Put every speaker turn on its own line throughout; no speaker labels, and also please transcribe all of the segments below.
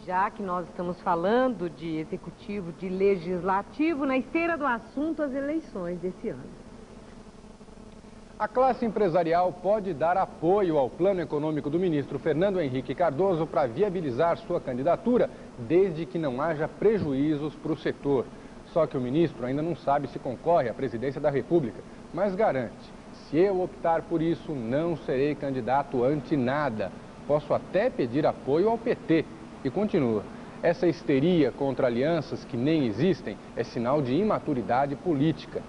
já que nós estamos falando de executivo, de legislativo, na esteira do assunto, as eleições desse ano.
A classe empresarial pode dar apoio ao plano econômico do ministro Fernando Henrique Cardoso para viabilizar sua candidatura, desde que não haja prejuízos para o setor. Só que o ministro ainda não sabe se concorre à presidência da República, mas garante: se eu optar por isso, não serei candidato ante nada. Posso até pedir apoio ao PT. E continua: essa histeria contra alianças que nem existem é sinal de imaturidade política.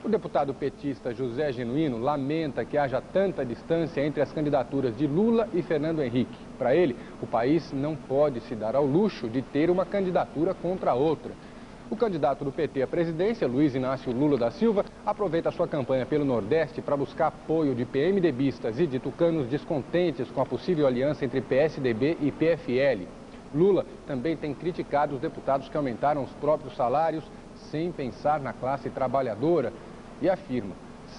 O deputado petista José Genuíno lamenta que haja tanta distância entre as candidaturas de Lula e Fernando Henrique. Para ele, o país não pode se dar ao luxo de ter uma candidatura contra a outra. O candidato do PT à presidência, Luiz Inácio Lula da Silva, aproveita sua campanha pelo Nordeste para buscar apoio de PMDBistas e de tucanos descontentes com a possível aliança entre PSDB e PFL. Lula também tem criticado os deputados que aumentaram os próprios salários sem pensar na classe trabalhadora e afirma: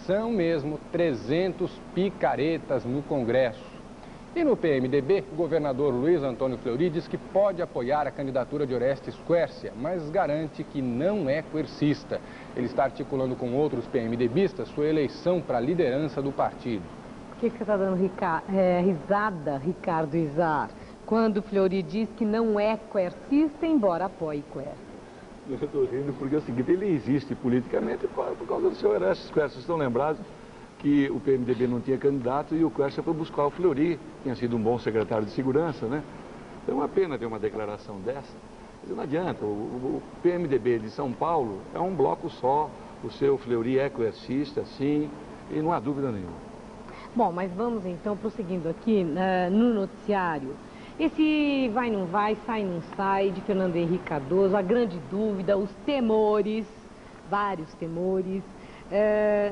são mesmo 300 picaretas no Congresso. E no PMDB, o governador Luiz Antônio Fleury diz que pode apoiar a candidatura de Orestes Quércia, mas garante que não é quercista. Ele está articulando com outros PMDBistas sua eleição para a liderança do partido.
Por que você está dando risada, Ricardo Izar, quando o Fleury diz que não é quercista, embora apoie Quércia?
Eu estou rindo porque é o seguinte: ele existe politicamente por causa do seu Orestes Quércia. Estão lembrados que o PMDB não tinha candidato e o Quércia foi buscar o Fleury, tinha sido um bom secretário de segurança, né? Então é uma pena ter uma declaração dessa. Mas não adianta, o PMDB de São Paulo é um bloco só, o seu Fleury é quercista, sim, e não há dúvida nenhuma.
Bom, mas vamos então prosseguindo aqui no noticiário. Esse vai não vai, sai não sai de Fernando Henrique Cardoso, a grande dúvida, os temores, vários temores.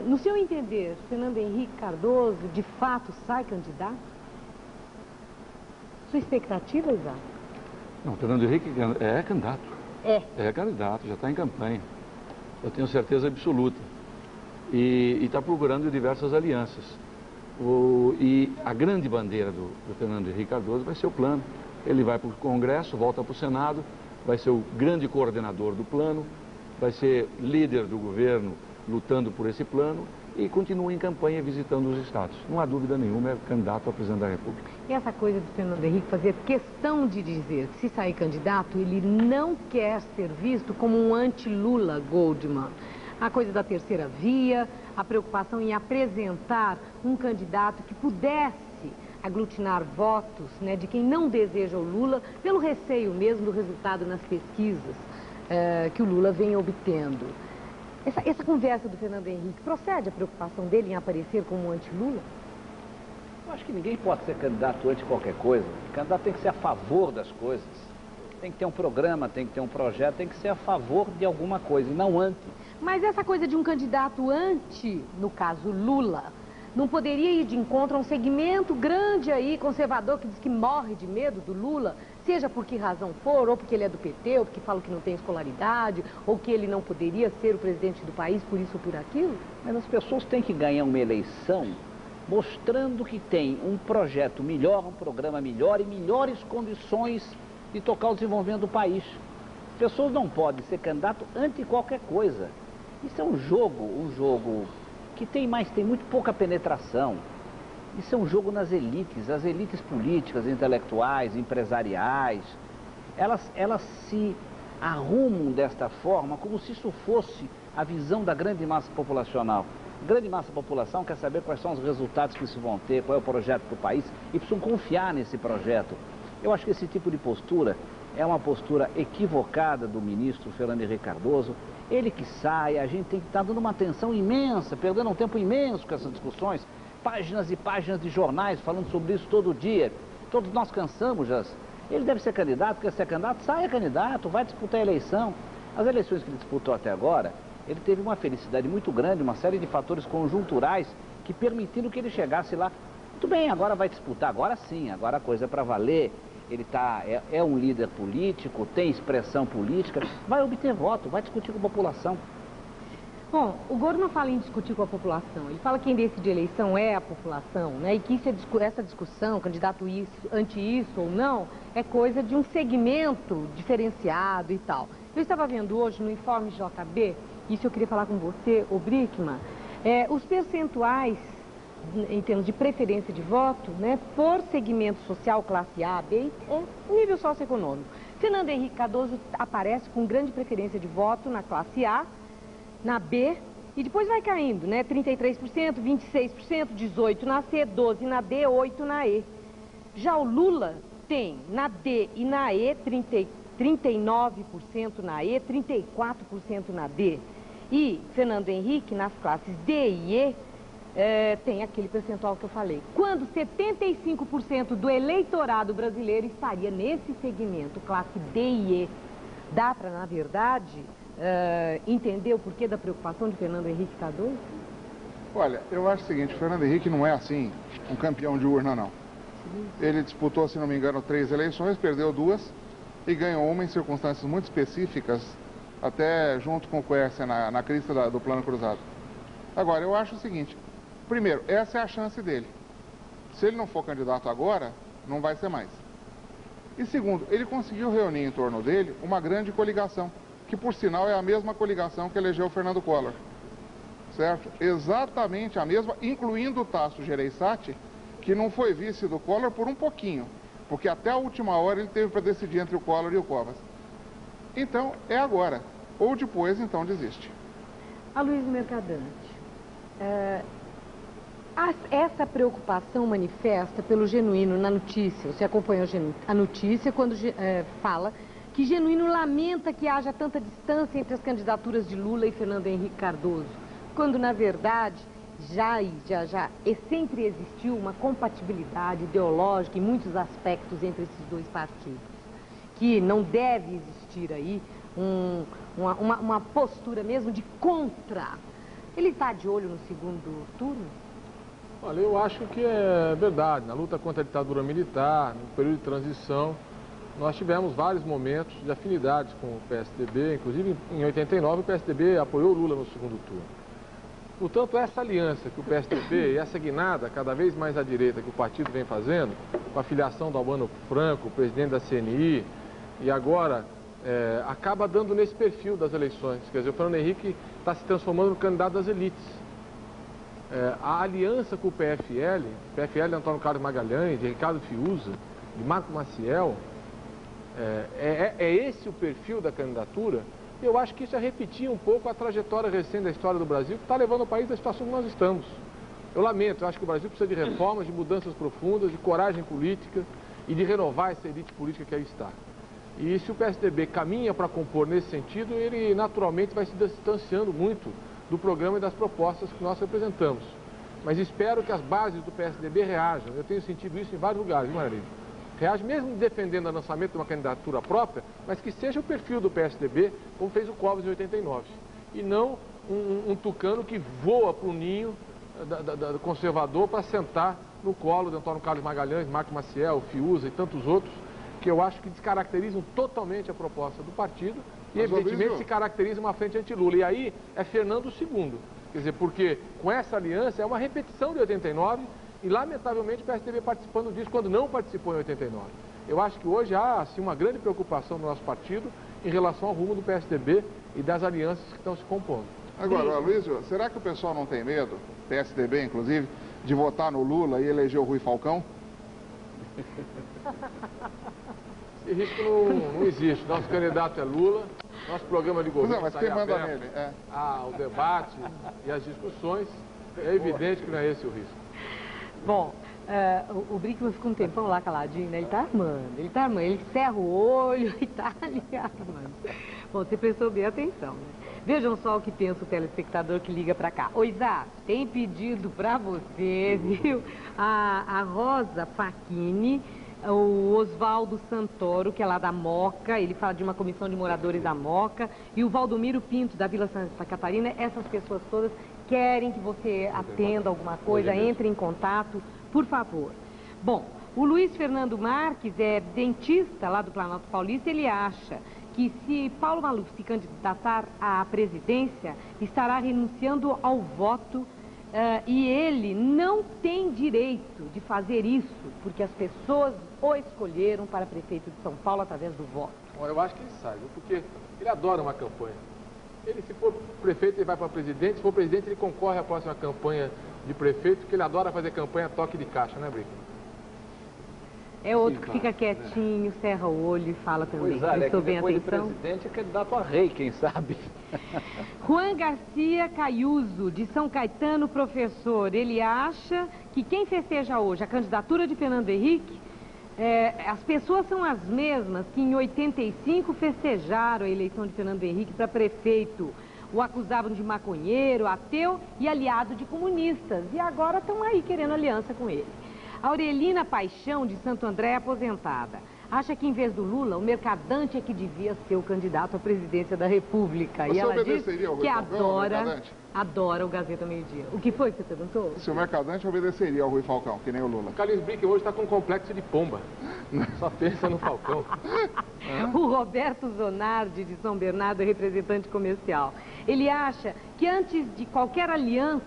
No seu entender, Fernando Henrique Cardoso de fato sai candidato? Sua expectativa, Isaac?
Não, Fernando Henrique é candidato.
É
candidato, já está em campanha. Eu tenho certeza absoluta. E está procurando diversas alianças. E a grande bandeira do Fernando Henrique Cardoso vai ser o plano. Ele vai para o Congresso, volta para o Senado, vai ser o grande coordenador do plano, vai ser líder do governo lutando por esse plano e continua em campanha visitando os estados. Não há dúvida nenhuma, é candidato a presidente da República.
E essa coisa do Fernando Henrique fazer questão de dizer que se sair candidato, ele não quer ser visto como um anti-Lula Goldman. A coisa da terceira via, a preocupação em apresentar um candidato que pudesse aglutinar votos, né, de quem não deseja o Lula, pelo receio mesmo do resultado nas pesquisas que o Lula vem obtendo. Essa conversa do Fernando Henrique, procede a preocupação dele em aparecer como anti-Lula?
Eu acho que ninguém pode ser candidato anti qualquer coisa. O candidato tem que ser a favor das coisas. Tem que ter um programa, tem que ter um projeto, tem que ser a favor de alguma coisa e não anti.
Mas essa coisa de um candidato anti, no caso Lula, não poderia ir de encontro a um segmento grande aí, conservador, que diz que morre de medo do Lula, seja por que razão for, ou porque ele é do PT, ou porque fala que não tem escolaridade, ou que ele não poderia ser o presidente do país por isso ou por aquilo?
Mas as pessoas têm que ganhar uma eleição mostrando que tem um projeto melhor, um programa melhor e melhores condições de tocar o desenvolvimento do país. As pessoas não podem ser candidato anti qualquer coisa. Isso é um jogo que tem muito pouca penetração. Isso é um jogo nas elites, as elites políticas, intelectuais, empresariais. Elas se arrumam desta forma como se isso fosse a visão da grande massa populacional. A grande massa da população quer saber quais são os resultados que se vão ter, qual é o projeto para o país e precisam confiar nesse projeto. Eu acho que esse tipo de postura é uma postura equivocada do ministro Fernando Henrique Cardoso. Ele que sai, a gente tem que estar dando uma atenção imensa, perdendo um tempo imenso com essas discussões. Páginas e páginas de jornais falando sobre isso todo dia. Todos nós cansamos já. Ele deve ser candidato, quer ser candidato, saia candidato, vai disputar a eleição. As eleições que ele disputou até agora, ele teve uma felicidade muito grande, uma série de fatores conjunturais que permitiram que ele chegasse lá. Muito bem, agora vai disputar, agora sim, agora a coisa é para valer. Ele é um líder político, tem expressão política, vai obter voto, vai discutir com a população.
Bom, o Goldman fala em discutir com a população. Ele fala que quem decide a eleição é a população, né? E que essa discussão, candidato isso, anti isso ou não, é coisa de um segmento diferenciado e tal. Eu estava vendo hoje no informe JB, isso eu queria falar com você, ô Brickman, os percentuais em termos de preferência de voto, né, por segmento social, classe A, B, nível socioeconômico. Fernando Henrique Cardoso aparece com grande preferência de voto na classe A, na B, e depois vai caindo, né? 33%, 26%, 18% na C, 12% na D, 8% na E. Já o Lula tem na D e na E 39% na E, 34% na D. E Fernando Henrique, nas classes D e E, tem aquele percentual que eu falei. Quando 75% do eleitorado brasileiro estaria nesse segmento, classe D e E, dá para, na verdade, entender o porquê da preocupação de Fernando Henrique Cardoso?
Olha, eu acho o seguinte, o Fernando Henrique não é assim um campeão de urna, não. Ele disputou, se não me engano, 3 eleições, perdeu 2 e ganhou uma em circunstâncias muito específicas, até junto com o Quercia na crista do Plano Cruzado. Agora, eu acho o seguinte, primeiro, essa é a chance dele. Se ele não for candidato agora, não vai ser mais. E segundo, ele conseguiu reunir em torno dele uma grande coligação, que por sinal é a mesma coligação que elegeu o Fernando Collor, certo? Exatamente a mesma, incluindo o Tasso Gereissati, que não foi vice do Collor por um pouquinho, porque até a última hora ele teve para decidir entre o Collor e o Covas. Então, é agora, ou depois, então desiste.
Aloysio Mercadante, essa preocupação manifesta pelo Genuíno na notícia, você acompanhou a notícia quando fala que Genuíno lamenta que haja tanta distância entre as candidaturas de Lula e Fernando Henrique Cardoso, quando, na verdade, já sempre existiu uma compatibilidade ideológica em muitos aspectos entre esses dois partidos, que não deve existir aí uma postura mesmo de contra. Ele está de olho no segundo turno?
Olha, eu acho que é verdade. Na luta contra a ditadura militar, no período de transição, nós tivemos vários momentos de afinidades com o PSDB, inclusive em 89 o PSDB apoiou Lula no segundo turno. Portanto, essa aliança que o PSDB e essa guinada cada vez mais à direita que o partido vem fazendo, com a filiação do Albano Franco, presidente da CNI, e agora acaba dando nesse perfil das eleições. Quer dizer, o Fernando Henrique está se transformando no candidato das elites. A aliança com o PFL de Antônio Carlos Magalhães, de Ricardo Fiuza, de Marco Maciel, é esse o perfil da candidatura? Eu acho que isso é repetir um pouco a trajetória recente da história do Brasil, que está levando o país à situação que nós estamos. Eu lamento, eu acho que o Brasil precisa de reformas, de mudanças profundas, de coragem política e de renovar essa elite política que aí está. E se o PSDB caminha para compor nesse sentido, ele naturalmente vai se distanciando muito do programa e das propostas que nós representamos. Mas espero que as bases do PSDB reajam. Eu tenho sentido isso em vários lugares, viu, Maravilha? Reage mesmo defendendo o lançamento de uma candidatura própria, mas que seja o perfil do PSDB, como fez o Covas em 89. E não um tucano que voa para o ninho do conservador para sentar no colo de Antônio Carlos Magalhães, Marco Maciel, Fiuza e tantos outros, que eu acho que descaracterizam totalmente a proposta do partido e, evidentemente, se caracteriza uma frente anti-Lula. E aí é Fernando II. Quer dizer, porque com essa aliança é uma repetição de 89 e, lamentavelmente, o PSDB participando disso quando não participou em 89. Eu acho que hoje há, assim, uma grande preocupação no nosso partido em relação ao rumo do PSDB e das alianças que estão se compondo.
Agora, Aloysio, será que o pessoal não tem medo, PSDB inclusive, de votar no Lula e eleger o Rui Falcão?
Esse risco não existe. Nosso candidato é Lula, nosso programa de governo
Mas quem manda nele?
Ao debate e às discussões. É evidente que não é esse o risco.
Bom, o Brickman fica um tempão lá caladinho, né? Ele tá armando, ele cerra o olho e tá ali armando. Bom, você prestou bem atenção, né? Vejam só o que pensa o telespectador que liga pra cá. Ô, Isaac, tem pedido pra você, viu? A Rosa Facchini, o Oswaldo Santoro, que é lá da Moca, ele fala de uma comissão de moradores da Moca, e o Valdomiro Pinto, da Vila Santa Catarina. Essas pessoas todas querem que você atenda alguma coisa, entre em contato, por favor. Bom, o Luiz Fernando Marques é dentista lá do Planalto Paulista, ele acha que se Paulo Maluf se candidatar à presidência, estará renunciando ao voto e ele não tem direito de fazer isso, porque as pessoas o escolheram para prefeito de São Paulo através do voto.
Olha, eu acho que ele sai, viu? Porque ele adora uma campanha. Ele, se for prefeito, ele vai para presidente, se for presidente, ele concorre à próxima campanha de prefeito, porque ele adora fazer campanha toque de caixa, né, Brick?
É outro que fica quietinho, cerra o olho e fala também.
Pois é,
Prestou bem
depois
atenção?
de presidente é candidato a rei, quem sabe?
Juan Garcia Cayuzo, de São Caetano, professor. Ele acha que quem festeja hoje a candidatura de Fernando Henrique, as pessoas são as mesmas que em 85 festejaram a eleição de Fernando Henrique para prefeito. O acusavam de maconheiro, ateu e aliado de comunistas. E agora estão aí querendo aliança com ele. A Aurelina Paixão, de Santo André, é aposentada. Acha que, em vez do Lula, o Mercadante é que devia ser o candidato à presidência da República.
Você
e ela diz que
adora
o Gazeta Meio-Dia. O que foi que você perguntou?
Se o Mercadante obedeceria ao Rui Falcão, que nem o Lula.
O Carlinhos Brick hoje está com um complexo de pomba. Só pensa no Falcão.
O Roberto Zonardi, de São Bernardo, é representante comercial. Ele acha que, antes de qualquer aliança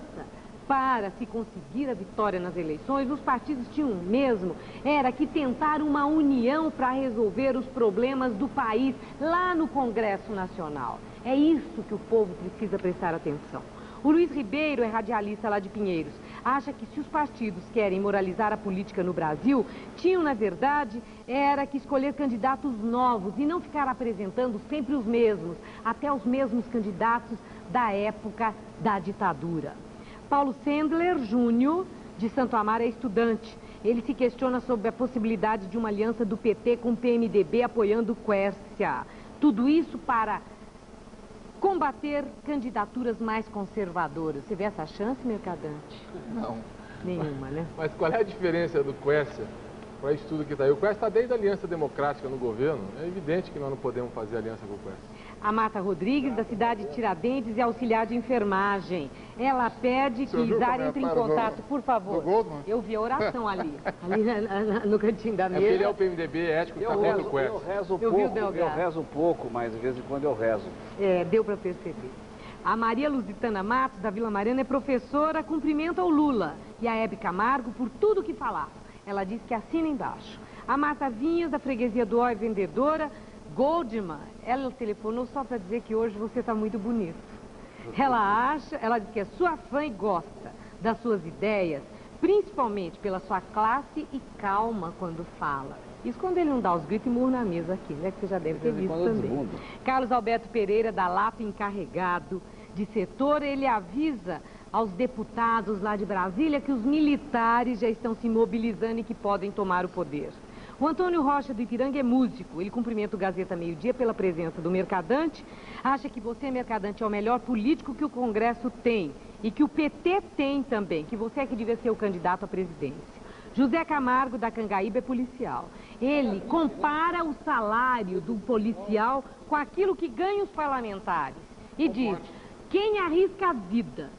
para se conseguir a vitória nas eleições, os partidos tinham mesmo era que tentar uma união para resolver os problemas do país lá no Congresso Nacional. É isso que o povo precisa prestar atenção. O Luiz Ribeiro é radialista lá de Pinheiros. Acha que se os partidos querem moralizar a política no Brasil, tinham, na verdade, era que escolher candidatos novos e não ficar apresentando sempre os mesmos, até os mesmos candidatos da época da ditadura. Paulo Sendler Júnior, de Santo Amaro, é estudante. Ele se questiona sobre a possibilidade de uma aliança do PT com o PMDB apoiando o Quércia. Tudo isso para combater candidaturas mais conservadoras. Você vê essa chance, Mercadante?
Não.
Nenhuma, né?
Mas qual é a diferença do Quércia para isso tudo que está aí? O Quércia está desde a Aliança Democrática no governo. É evidente que nós não podemos fazer aliança com o Quércia.
A Marta Rodrigues, da cidade de Tiradentes, é auxiliar de enfermagem. Ela pede que Izar entre em contato, por favor. Eu vi a oração ali no cantinho da mesa.
É porque ele é o PMDB, é ético, está contra o Quércia.
Eu rezo pouco, mas de vez em quando eu rezo.
Deu para perceber. A Maria Lusitana Matos, da Vila Mariana, é professora, cumprimenta o Lula. E a Hebe Camargo, por tudo que falar. Ela diz que assina embaixo. A Marta Vinhas, da freguesia do Ó, é vendedora. Goldman, ela telefonou só para dizer que hoje você está muito bonito. Ela diz que é sua fã e gosta das suas ideias, principalmente pela sua classe e calma quando fala. Isso quando ele não dá os gritos e murro na mesa aqui, né? Que você já deve ter visto também. Carlos Alberto Pereira, da Lapa, encarregado de setor, ele avisa aos deputados lá de Brasília que os militares já estão se mobilizando e que podem tomar o poder. O Antônio Rocha, do Ipiranga, é músico. Ele cumprimenta o Gazeta Meio-Dia pela presença do Mercadante. Acha que você, Mercadante, é o melhor político que o Congresso tem. E que o PT tem também, que você é que devia ser o candidato à presidência. José Camargo, da Cangaíba, é policial. Ele compara o salário do policial com aquilo que ganham os parlamentares. E diz, quem arrisca a vida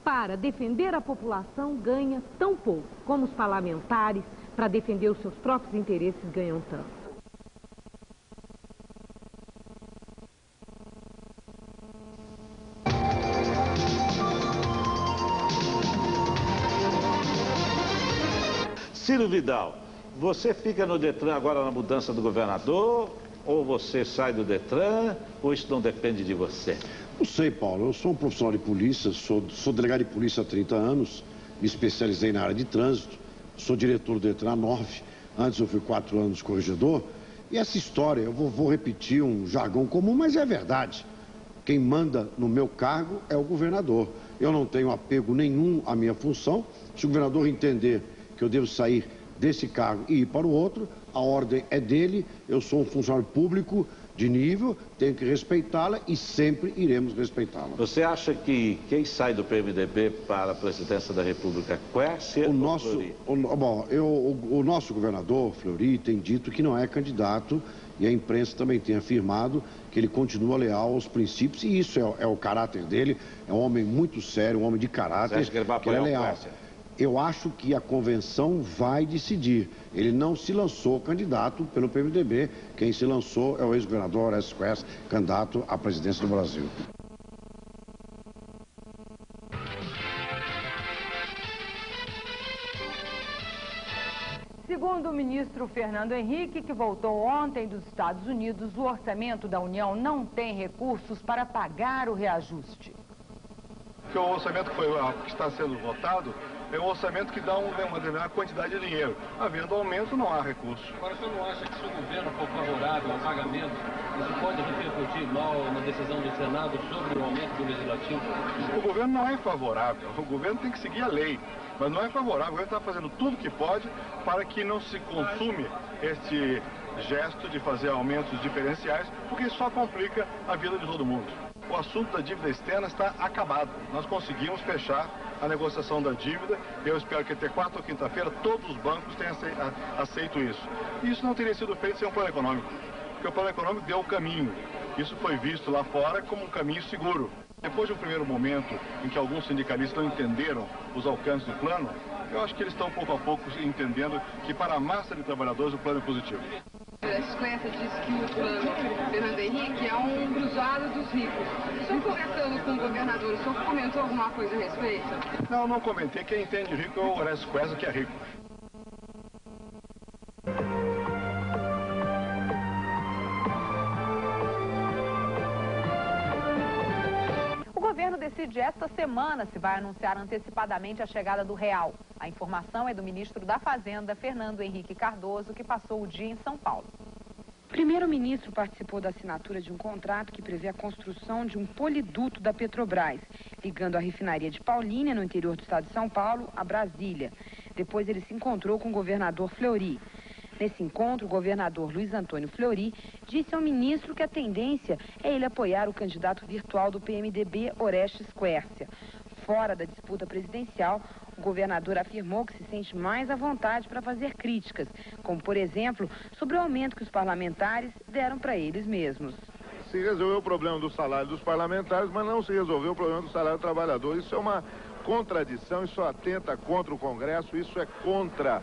para defender a população ganha tão pouco como os parlamentares para defender os seus próprios interesses ganham tanto.
Ciro Vidal, você fica no Detran agora na mudança do governador, ou você sai do Detran, ou isso não depende de você?
Não sei, Paulo. Eu sou um profissional de polícia, sou delegado de polícia há 30 anos, me especializei na área de trânsito, sou diretor do Detran há 9, antes eu fui 4 anos corregedor. E essa história, eu vou repetir um jargão comum, mas é verdade. Quem manda no meu cargo é o governador. Eu não tenho apego nenhum à minha função. Se o governador entender que eu devo sair desse cargo e ir para o outro, a ordem é dele, eu sou um funcionário público de nível, tenho que respeitá-la e sempre iremos respeitá-la.
Você acha que quem sai do PMDB para a presidência da República é Quércia ou Fleury?
O nosso governador, Fleury, tem dito que não é candidato e a imprensa também tem afirmado que ele continua leal aos princípios e isso é o caráter dele, é um homem muito sério, um homem de caráter,
Você acha que ele vai apoiar
é leal.
Quércia?
Eu acho que a convenção vai decidir. Ele não se lançou candidato pelo PMDB. Quem se lançou é o ex-governador Orestes Quercia, candidato à presidência do Brasil.
Segundo o ministro Fernando Henrique, que voltou ontem dos Estados Unidos, o orçamento da União não tem recursos para pagar o reajuste.
O orçamento que está sendo votado é um orçamento que dá uma determinada quantidade de dinheiro. Havendo aumento, não há recurso.
Agora, o senhor não acha que se o governo for favorável ao pagamento, isso pode repercutir mal na decisão do Senado sobre o aumento do legislativo?
O governo não é favorável. O governo tem que seguir a lei, mas não é favorável. O governo está fazendo tudo o que pode para que não se consume este gesto de fazer aumentos diferenciais, porque isso só complica a vida de todo mundo. O assunto da dívida externa está acabado. Nós conseguimos fechar a negociação da dívida. Eu espero que até quarta ou quinta-feira todos os bancos tenham aceito isso. E isso não teria sido feito sem um plano econômico, porque o plano econômico deu o caminho. Isso foi visto lá fora como um caminho seguro. Depois de um primeiro momento em que alguns sindicalistas não entenderam os alcances do plano, eu acho que eles estão pouco a pouco entendendo que para a massa de trabalhadores o plano é positivo.
Orestes Quercia disse que o plano Fernando Henrique é um cruzado dos ricos. O senhor conversando com o governador, o senhor comentou alguma coisa a respeito?
Não comentei. Quem entende rico é o Orestes Quercia, que é rico.
O governo decide esta semana se vai anunciar antecipadamente a chegada do real. A informação é do ministro da Fazenda, Fernando Henrique Cardoso, que passou o dia em São Paulo.
O primeiro-ministro participou da assinatura de um contrato que prevê a construção de um poliduto da Petrobras, ligando a refinaria de Paulínia, no interior do estado de São Paulo, a Brasília. Depois ele se encontrou com o governador Fleury. Nesse encontro, o governador Luiz Antônio Fleury disse ao ministro que a tendência é ele apoiar o candidato virtual do PMDB, Orestes Quercia. Fora da disputa presidencial, o governador afirmou que se sente mais à vontade para fazer críticas, como, por exemplo, sobre o aumento que os parlamentares deram para eles mesmos.
Se resolveu o problema do salário dos parlamentares, mas não se resolveu o problema do salário do trabalhador. Isso é uma contradição, isso atenta contra o Congresso, isso é contra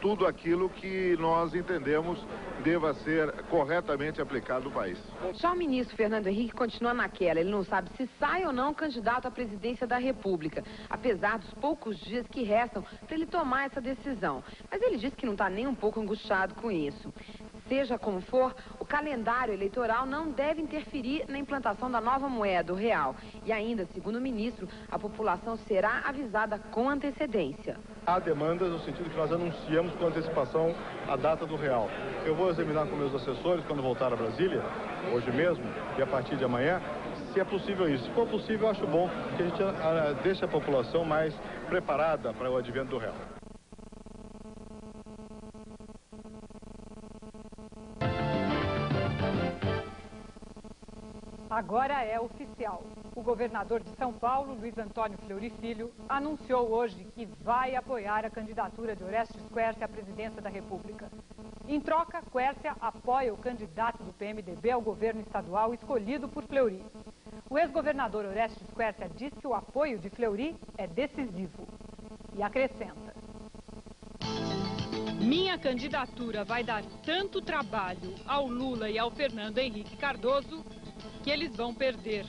tudo aquilo que nós entendemos deva ser corretamente aplicado no país.
Só o ministro Fernando Henrique continua naquela. Ele não sabe se sai ou não candidato à presidência da República, apesar dos poucos dias que restam para ele tomar essa decisão. Mas ele disse que não está nem um pouco angustiado com isso. Seja como for, o calendário eleitoral não deve interferir na implantação da nova moeda, o real. E ainda, segundo o ministro, a população será avisada com antecedência.
Há demandas no sentido que nós anunciamos com antecipação a data do real. Eu vou examinar com meus assessores quando voltar a Brasília, hoje mesmo, e a partir de amanhã, se é possível isso. Se for possível, eu acho bom que a gente deixe a população mais preparada para o advento do real.
Agora é oficial. O governador de São Paulo, Luiz Antônio Fleury Filho, anunciou hoje que vai apoiar a candidatura de Orestes Quercia à presidência da República. Em troca, Quercia apoia o candidato do PMDB ao governo estadual escolhido por Fleury. O ex-governador Orestes Quercia diz que o apoio de Fleury é decisivo. E acrescenta: minha candidatura vai dar tanto trabalho ao Lula e ao Fernando Henrique Cardoso que eles vão perder.